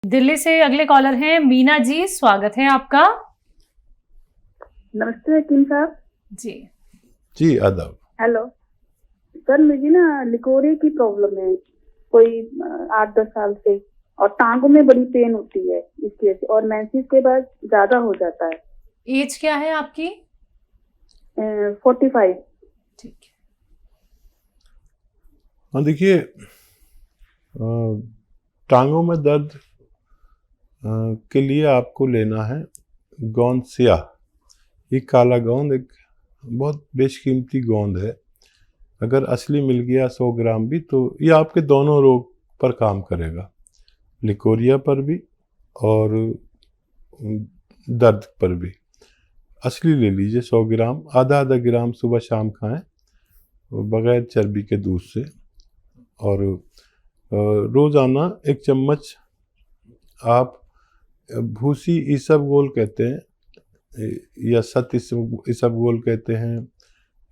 दिल्ली से अगले कॉलर हैं मीना जी, स्वागत है आपका। नमस्ते हकीम साहब। जी आदाब। हेलो सर, मुझे ना लिकोरे की प्रॉब्लम है कोई 8-10 साल से, और टांगों में बड़ी पेन होती है इसकी वजह से, और मेंसेस के बाद ज्यादा हो जाता है। एज क्या है आपकी? 45। ठीक है। हाँ देखिए, टांगों में दर्द के लिए आपको लेना है गोंद स्याह। ये काला गोंद एक बहुत बेशकीमती गोंद है। अगर असली मिल गया 100 ग्राम भी, तो ये आपके दोनों रोग पर काम करेगा, लिकोरिया पर भी और दर्द पर भी। असली ले लीजिए 100 ग्राम, आधा आधा ग्राम सुबह शाम खाएं बगैर चर्बी के दूध से, और रोज़ाना 1 चम्मच आप भूसी इसबगोल कहते हैं या सत इसबगोल कहते हैं,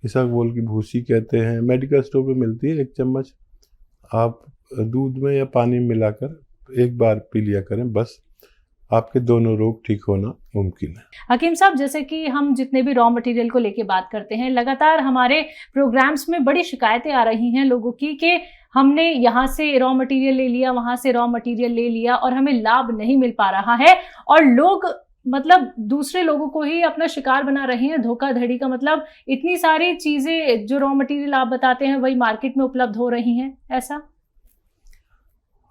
इसबगोल की भूसी कहते हैं, मेडिकल स्टोर पे मिलती है। 1 चम्मच आप दूध में या पानी में मिलाकर एक बार पी लिया करें, बस आपके दोनों रोग ठीक होना मुमकिन है। हकीम साहब, जैसे कि हम जितने भी रॉ मटेरियल को लेके बात करते हैं, लगातार हमारे प्रोग्राम्स में बड़ी शिकायतें आ रही हैं लोगों की कि हमने यहाँ से रॉ मटेरियल ले लिया, वहां से रॉ मटेरियल ले लिया और हमें लाभ नहीं मिल पा रहा है, और लोग मतलब दूसरे लोगों को ही अपना शिकार बना रहे हैं। धोखाधड़ी का मतलब इतनी सारी चीजें जो रॉ मटेरियल आप बताते हैं वही मार्केट में उपलब्ध हो रही हैं, ऐसा?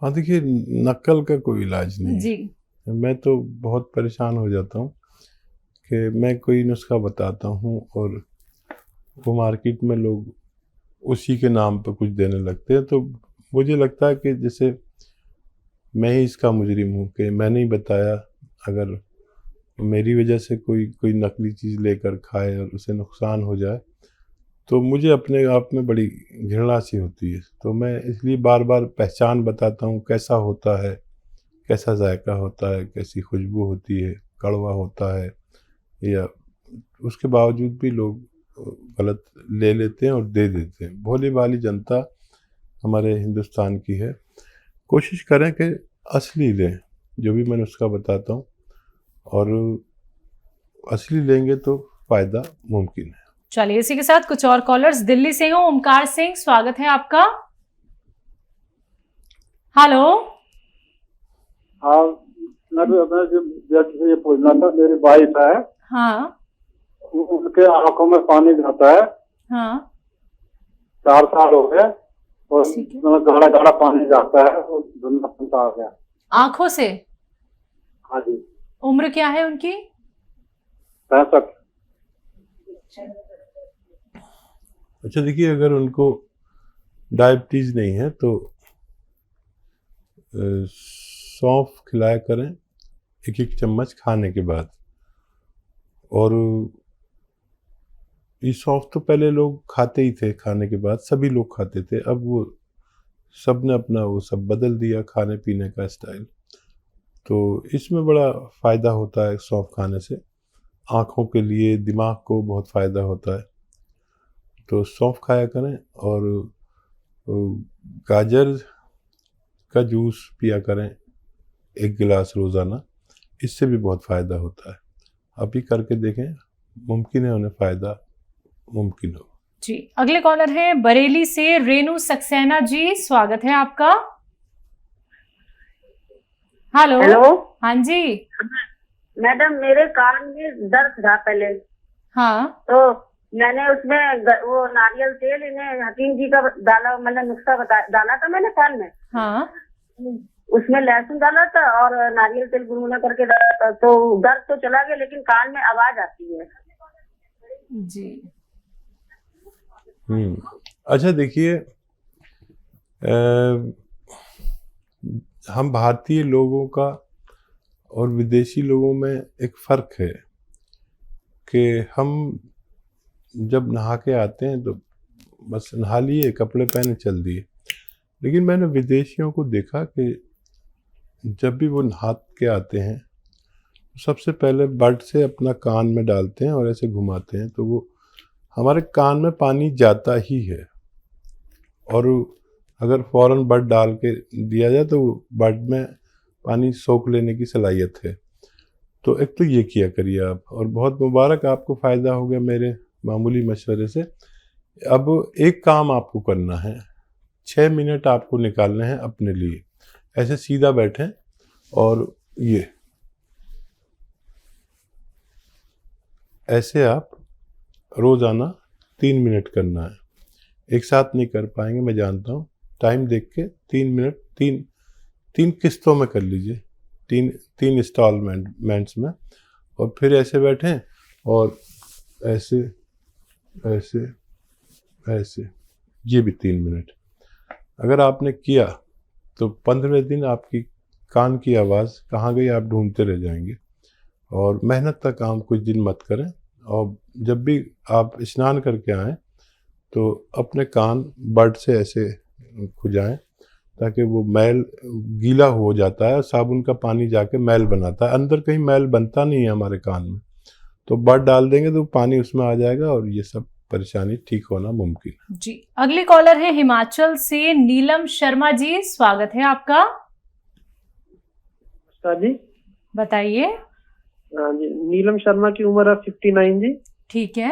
हाँ देखिए, नकल का कोई इलाज नहीं जी। है। मैं तो बहुत परेशान हो जाता हूँ कि मैं कोई नुस्खा बताता हूँ और वो मार्केट में लोग उसी के नाम पर कुछ देने लगते हैं, तो मुझे लगता है कि जैसे मैं ही इसका मुजरिम हूँ कि मैंने ही बताया। अगर मेरी वजह से कोई नकली चीज़ लेकर खाए और उसे नुकसान हो जाए, तो मुझे अपने आप में बड़ी घृणा सी होती है। तो मैं इसलिए बार बार पहचान बताता हूँ, कैसा होता है, कैसा जायका होता है, कैसी खुशबू होती है, कड़वा होता है, या उसके बावजूद भी लोग गलत ले लेते हैं और दे देते हैं। भोली भाली जनता हमारे हिंदुस्तान की है। कोशिश करें कि असली लें, जो भी मैं उसका बताता हूँ, और असली लेंगे तो फ़ायदा मुमकिन है। चलिए, इसी के साथ कुछ और कॉलर्स। दिल्ली से हूँ ओमकार सिंह, स्वागत है आपका। हेलो। हाँ, मैं ये पूछना था, मेरी वाइफ है। हाँ। उनके आंखों में पानी जाता है। हाँ। 4 साल हो गए और गाढ़ा गाढ़ा पानी जाता है और धुंधलापन आ गया आंखों से? हाँ जी। उम्र क्या है उनकी? 65। अच्छा देखिए, अगर उनको डायबिटीज़ नहीं है तो सौंफ खिलाया करें 1-1 चम्मच खाने के बाद। और ये सौंफ तो पहले लोग खाते ही थे, खाने के बाद सभी लोग खाते थे। अब वो सब ने अपना वो सब बदल दिया खाने पीने का स्टाइल। तो इसमें बड़ा फ़ायदा होता है सौंफ खाने से, आँखों के लिए, दिमाग को बहुत फ़ायदा होता है। तो सौंफ खाया करें, और गाजर का जूस पिया करें 1 गिलास रोज़ाना, इससे भी बहुत फ़ायदा होता है। आप ही करके देखें, मुमकिन है उन्हें फ़ायदा मुमकिन हो। जी, अगले कॉलर हैं बरेली से रेनू सक्सेना जी, स्वागत है आपका। हेलो। हेलो। हाँ जी। मैडम, मेरे कान में दर्द था पहले। हाँ। तो मैंने उसमें वो नारियल तेल इन्हें हकीम जी का डाला, मतलब नुस्खा डाला था मैंने कान में। हाँ। उसमें लहसुन डाला था और नारियल तेल गुनगुना करके डाला था, तो दर्द तो चला गया, लेकिन कान में आवाज आती है। जी। अच्छा देखिए, हम भारतीय लोगों का और विदेशी लोगों में एक फ़र्क है कि हम जब नहा के आते हैं तो बस नहा लिए, कपड़े पहने, चल दिए। लेकिन मैंने विदेशियों को देखा कि जब भी वो नहा के आते हैं, सबसे पहले बड से अपना कान में डालते हैं और ऐसे घुमाते हैं, तो वो हमारे कान में पानी जाता ही है। और अगर फ़ौरन बड डाल के दिया जाए तो बड में पानी सोख लेने की सलाहियत है। तो एक तो ये किया करिए आप, और बहुत मुबारक, आपको फ़ायदा हो गया मेरे मामूली मशवरे से। अब एक काम आपको करना है, 6 मिनट आपको निकालने हैं अपने लिए। ऐसे सीधा बैठें और ये ऐसे आप रोज़ाना 3 मिनट करना है। एक साथ नहीं कर पाएंगे, मैं जानता हूँ। टाइम देख के 3 मिनट, तीन किस्तों में कर लीजिए, तीन इंस्टॉलमेंट्स में। और फिर ऐसे बैठें और ऐसे ऐसे ऐसे, ये भी 3 मिनट। अगर आपने किया तो 15वें दिन आपकी कान की आवाज़ कहाँ गई आप ढूंढते रह जाएंगे। और मेहनत का काम कुछ दिन मत करें, और जब भी आप स्नान करके आएँ तो अपने कान बड से ऐसे खुजाएं, ताकि वो मैल गीला हो जाता है, साबुन का पानी जाके मैल बनाता है। अंदर कहीं मैल बनता नहीं है हमारे कान में, तो बड डाल देंगे तो पानी उसमें आ जाएगा और ये सब परेशानी ठीक होना मुमकिन है। जी, अगली कॉलर है हिमाचल से नीलम शर्मा जी, स्वागत है आपका। जी बताइए। हाँ जी, नीलम शर्मा की उम्र है 59 जी। ठीक है।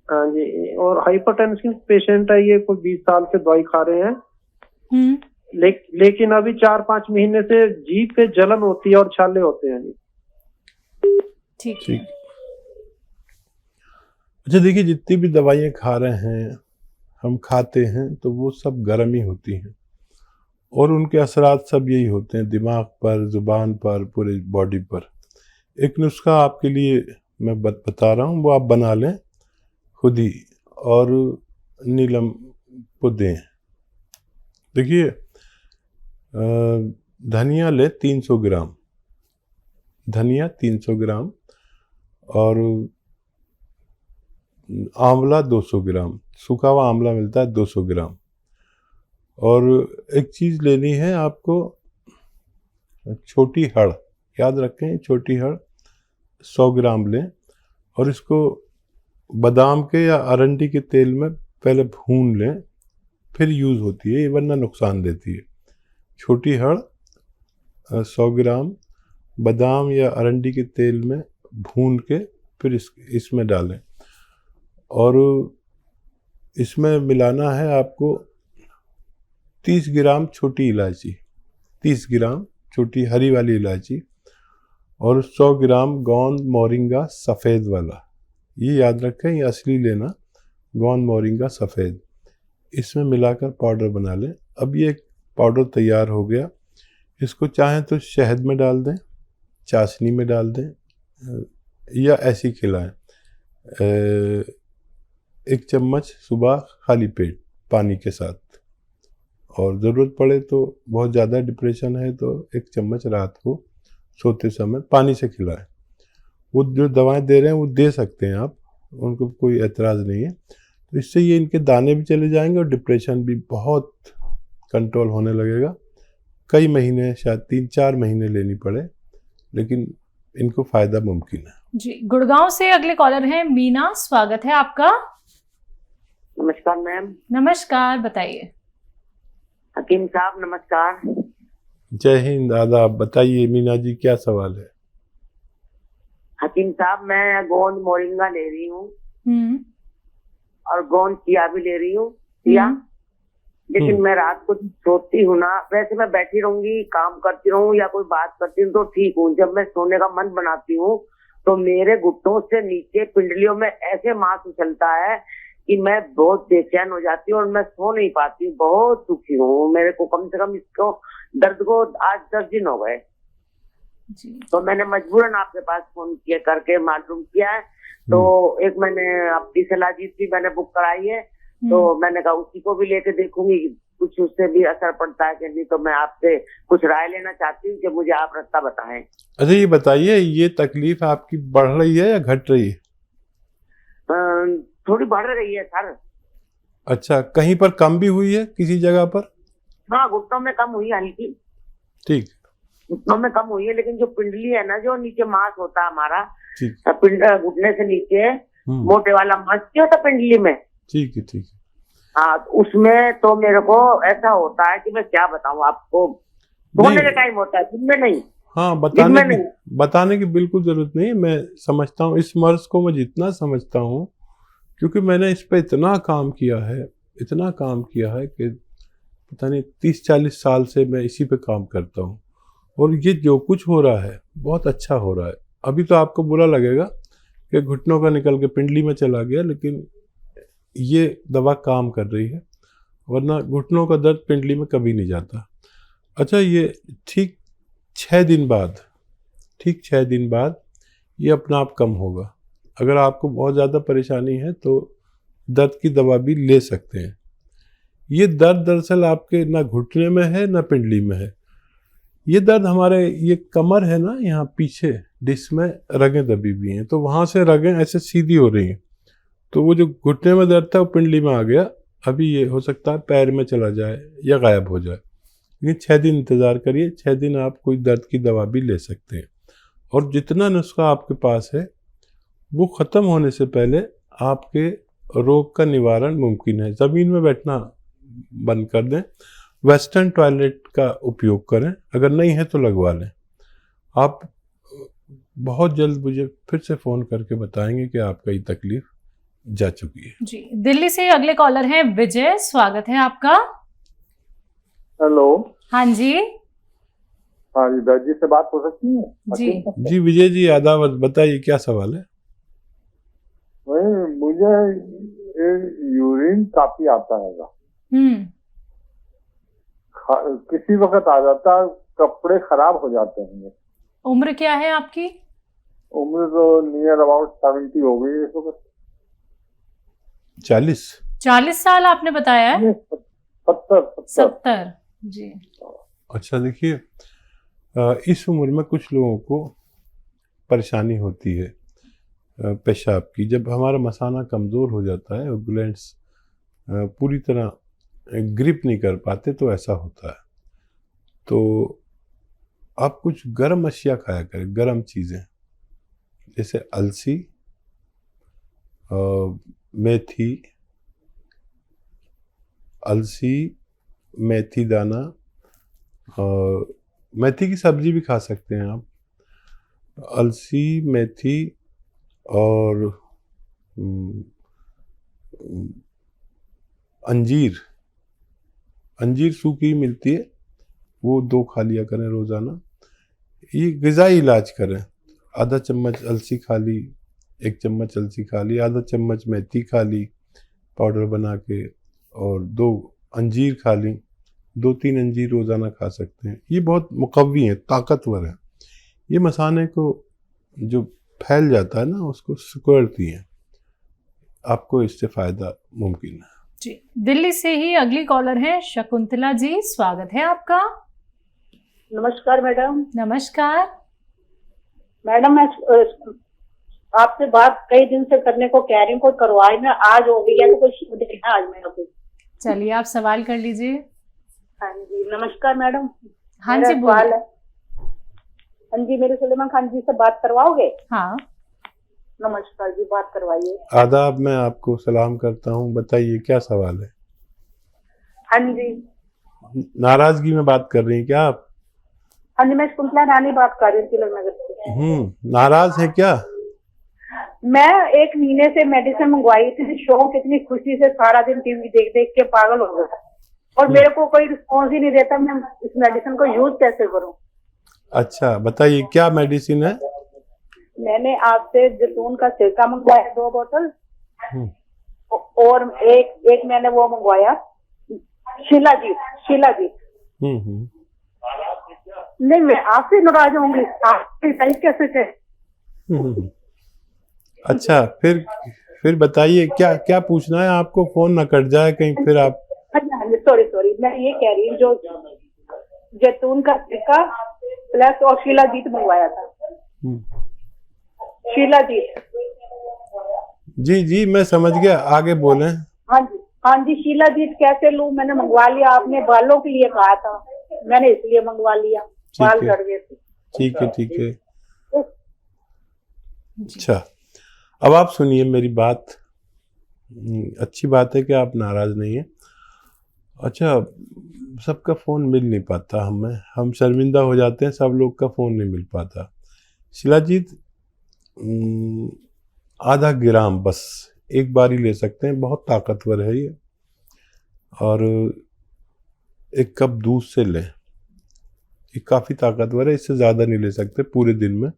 हाँ जी, और हाइपरटेंशन पेशेंट है ये, कोई 20 साल से दवाई खा रहे हैं। लेकिन अभी 4-5 महीने से जीभ पे जलन होती है और छाले होते हैं जी। ठीक है। अच्छा देखिए, जितनी भी दवाइयाँ खा रहे हैं, हम खाते हैं, तो वो सब गर्म ही होती हैं, और उनके असरात सब यही होते हैं, दिमाग पर, ज़ुबान पर, पूरे बॉडी पर। एक नुस्खा आपके लिए मैं बता रहा हूँ, वो आप बना लें खुद ही और नीलम को दें। देखिए, धनिया ले 300 ग्राम, धनिया 300 ग्राम, और आंवला 200 ग्राम, सूखा हुआ आंवला मिलता है 200 ग्राम। और एक चीज़ लेनी है आपको, छोटी हड़, याद रखें, छोटी हड़ 100 ग्राम लें, और इसको बादाम के या अरंडी के तेल में पहले भून लें, फिर यूज़ होती है, ये वरना नुकसान देती है। छोटी हड़ 100 ग्राम बादाम या अरंडी के तेल में भून के फिर इसमें डालें, और इसमें मिलाना है आपको 30 ग्राम छोटी इलायची, 30 ग्राम छोटी हरी वाली इलायची, और 100 ग्राम गोंद मोरिंगा सफ़ेद वाला। ये याद रखें, ये असली लेना, गोंद मोरिंगा सफ़ेद। इसमें मिलाकर पाउडर बना लें। अब ये पाउडर तैयार हो गया, इसको चाहें तो शहद में डाल दें, चाशनी में डाल दें, या ऐसी खिलाएं। 1 चम्मच सुबह खाली पेट पानी के साथ, और ज़रूरत पड़े तो बहुत ज़्यादा डिप्रेशन है तो 1 चम्मच रात को सोते समय पानी से खिलाएं। वो जो दवाएं दे रहे हैं वो दे सकते हैं आप, उनको कोई एतराज़ नहीं है। तो इससे ये इनके दाने भी चले जाएंगे और डिप्रेशन भी बहुत कंट्रोल होने लगेगा। कई महीने, शायद 3-4 महीने लेनी पड़े, लेकिन इनको फ़ायदा मुमकिन है। जी, गुड़गांव से अगले कॉलर हैं मीना, स्वागत है आपका। नमस्कार मैम। नमस्कार, बताइए। हकीम साहब नमस्कार। जय हिंद, आदाब। बताइए मीना जी, क्या सवाल है? हकीम साहब, मैं गोंद मोरिंगा ले रही हूँ और गोंद चिया भी ले रही हूँ, चिया। लेकिन मैं रात को सोती हूँ ना, वैसे मैं बैठी रहूंगी, काम करती रहूँ या कोई बात करती हूँ तो ठीक हूँ। जब मैं सोने का मन बनाती हूँ तो मेरे घुटनों से नीचे पिंडलियों में ऐसे मांस उछलता है कि मैं बहुत बेचैन हो जाती हूँ और मैं सो नहीं पाती हूँ। बहुत दुखी हूँ। मेरे को कम से कम इसको दर्द को आज 10 दिन हो गए। तो मैंने मजबूरन आपके पास फोन किया करके मालूम किया है। तो एक मैंने आपकी सलाजीत भी मैंने बुक कराई है, तो मैंने कहा उसी को भी लेके देखूंगी, कुछ उससे भी असर पड़ता है कि नहीं। तो मैं आपसे कुछ राय लेना चाहती हूँ कि मुझे आप रास्ता बताएं। अच्छा ये बताइए, ये तकलीफ आपकी बढ़ रही है या घट रही है? थोड़ी बढ़ रही है सर। अच्छा, कहीं पर कम भी हुई है किसी जगह पर? हाँ, घुटनों में कम हुई है हल्की। ठीक, घुटनों में कम हुई है, लेकिन जो पिंडली है ना, जो नीचे मांस होता है हमारा, घुटने से नीचे मोटे वाला मांस क्यों होता पिंडली में। ठीक है, ठीक है। हाँ, उसमें तो मेरे को ऐसा होता है कि मैं क्या बताऊं आपको। सोने के टाइम होता है, दिन में नहीं। हाँ, दिन में नहीं। बताने की बिल्कुल जरूरत नहीं। मैं समझता हूँ इस मर्ज को, मैं जितना समझता हूँ, क्योंकि मैंने इस पे इतना काम किया है कि पता नहीं 30-40 साल से मैं इसी पे काम करता हूँ। और ये जो कुछ हो रहा है बहुत अच्छा हो रहा है। अभी तो आपको बुरा लगेगा कि घुटनों का निकल के पिंडली में चला गया, लेकिन ये दवा काम कर रही है, वरना घुटनों का दर्द पिंडली में कभी नहीं जाता। अच्छा, ये ठीक 6 दिन बाद ये अपना आप कम होगा। अगर आपको बहुत ज़्यादा परेशानी है तो दर्द की दवा भी ले सकते हैं। ये दर्द दरअसल आपके ना घुटने में है ना पिंडली में है। ये दर्द हमारे ये कमर है ना, यहाँ पीछे डिस्क में रगें दबी हुई हैं, तो वहाँ से रगें ऐसे सीधी हो रही हैं, तो वो जो घुटने में दर्द था वो पिंडली में आ गया। अभी ये हो सकता है पैर में चला जाए या गायब हो जाए, लेकिन 6 दिन इंतज़ार करिए। 6 दिन आप कोई दर्द की दवा भी ले सकते हैं। और जितना नुस्खा आपके पास है वो ख़त्म होने से पहले आपके रोग का निवारण मुमकिन है। ज़मीन में बैठना बंद कर दें, वेस्टर्न टॉयलेट का उपयोग करें, अगर नहीं है तो लगवा लें। आप बहुत जल्द मुझे फिर से फ़ोन करके बताएंगे कि आपका ये तकलीफ़ जा चुकी है। जी, दिल्ली से अगले कॉलर हैं विजय, स्वागत है आपका। हेलो। हाँ जी। हाँ जी, दर्जी से बात हो सकती है? जी विजय जी, आदाब, बताइए क्या सवाल है? वही मुझे यूरिन काफी आता है, किसी वक्त आ जाता है, कपड़े खराब हो जाते हैं। उम्र क्या है आपकी? उम्र तो नियर अबाउट 70 हो गई इस वक्त। 40 साल आपने बताया है? 70 जी। अच्छा, देखिए, इस उम्र में कुछ लोगों को परेशानी होती है पेशाब की। जब हमारा मसाना कमज़ोर हो जाता है और ग्लैंड्स पूरी तरह ग्रिप नहीं कर पाते तो ऐसा होता है। तो आप कुछ गर्म अशिया खाया करें, गर्म चीज़ें, जैसे अलसी, मेथी दाना, मेथी की सब्जी भी खा सकते हैं आप। अलसी, मेथी और अंजीर सूखी मिलती है, वो 2 खा लिया करें रोज़ाना। ये ग़िज़ाई इलाज करें। आधा चम्मच अलसी खा ली, 1 चम्मच अलसी खा ली, आधा चम्मच मेथी खा ली पाउडर बना के, और 2 अंजीर खा ली। 2-3 अंजीर रोज़ाना खा सकते हैं। ये बहुत मुक़व्वी हैं, ताकतवर हैं। ये मसाने को जो फैल जाता है ना, उसको सिकुड़ती हैं। आपको इससे फ़ायदा मुमकिन है। जी, दिल्ली से ही अगली कॉलर है शकुंतला जी, स्वागत है आपका। नमस्कार मैडम। नमस्कार मैडम, मैं आपसे बात कई दिन से करने को कह रही हूँ, कोई करवाई में आज हो गई है तो कोई देखना आज मेरा कोई। चलिए आप सवाल कर लीजिए। हाँ जी, नमस्कार मैडम। हाँ जी, बोलिए। हाँ जी, मेरे सुलेमान खान जी से बात करवाओगे? हाँ। नमस्कार जी, बात करवाइए। आदाब, मैं आपको सलाम करता हूँ। बताइए क्या सवाल है? हाँ जी। नाराजगी में बात कर रही हैं क्या आप? हाँ जी, मैं शकुंतला रानी बात कर रही हूँ तिलक नगर से। नाराज है क्या? मैं 1 महीने से मेडिसिन मंगवाई थी, शौक इतनी खुशी से सारा दिन टीवी देख देख के पागल हो गया, और मेरे को कोई रिस्पॉन्स ही नहीं देता। मैं इस मेडिसिन को यूज कैसे करूं? अच्छा, बताइए क्या मेडिसिन है? मैंने आपसे जैतून का सिरका मंगवाया 2 बोतल, और एक मैंने वो मंगवाया शिलाजीत। नहीं, मैं आपसे नाराज होंगी, आपसे सही कैसे थे? अच्छा, फिर बताइए क्या क्या पूछना है आपको? फोन न कट जाए कहीं फिर आप। सॉरी, मैं ये कह रही हूँ, जो जैतून का सिरका प्लस और शिलाजीत मंगवाया था। शिलाजीत। जी, मैं समझ गया, आगे बोलें। हाँ जी, शिलाजीत कैसे लूं? मैंने मंगवा लिया, आपने बालों के लिए कहा था, मैंने इसलिए मंगवा लिया, बाल झड़ गए थे। ठीक है। अच्छा, अब आप सुनिए मेरी बात। अच्छी बात है कि आप नाराज नहीं हैं। अच्छा, सबका फ़ोन मिल नहीं पाता हमें, हम शर्मिंदा हो जाते हैं, सब लोग का फ़ोन नहीं मिल पाता। शिलाजीत आधा ग्राम बस एक बार ही ले सकते हैं, बहुत ताकतवर है ये। और एक कप दूध से लें, ये काफ़ी ताकतवर है, इससे ज़्यादा नहीं ले सकते पूरे दिन में।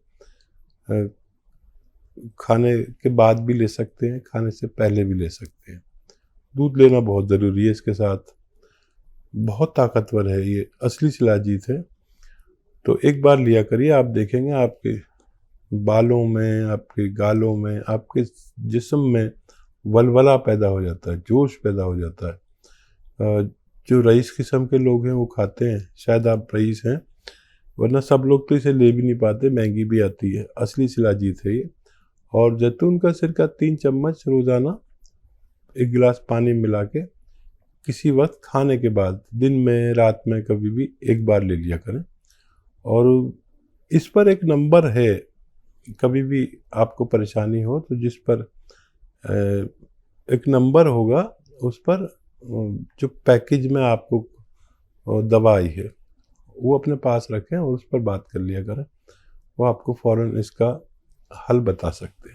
खाने के बाद भी ले सकते हैं, खाने से पहले भी ले सकते हैं। दूध लेना बहुत ज़रूरी है इसके साथ, बहुत ताकतवर है ये, असली शिलाजीत है। तो एक बार लिया करिए, आप देखेंगे आपके बालों में, आपके गालों में, आपके जिस्म में वलवला पैदा हो जाता है, जोश पैदा हो जाता है। जो रईस किस्म के लोग हैं वो खाते हैं, शायद आप रईस हैं, वरना सब लोग तो इसे ले भी नहीं पाते, महंगी भी आती है। असली शिलाजीत है ये। और जैतून का सिरका 3 चम्मच रोज़ाना 1 गिलास पानी मिला के किसी वक्त खाने के बाद, दिन में, रात में, कभी भी एक बार ले लिया करें। और इस पर एक नंबर है, कभी भी आपको परेशानी हो तो जिस पर एक नंबर होगा, उस पर जो पैकेज में आपको दवा आई है वो अपने पास रखें और उस पर बात कर लिया करें, वो आपको फ़ौरन इसका हल बता सकते हैं।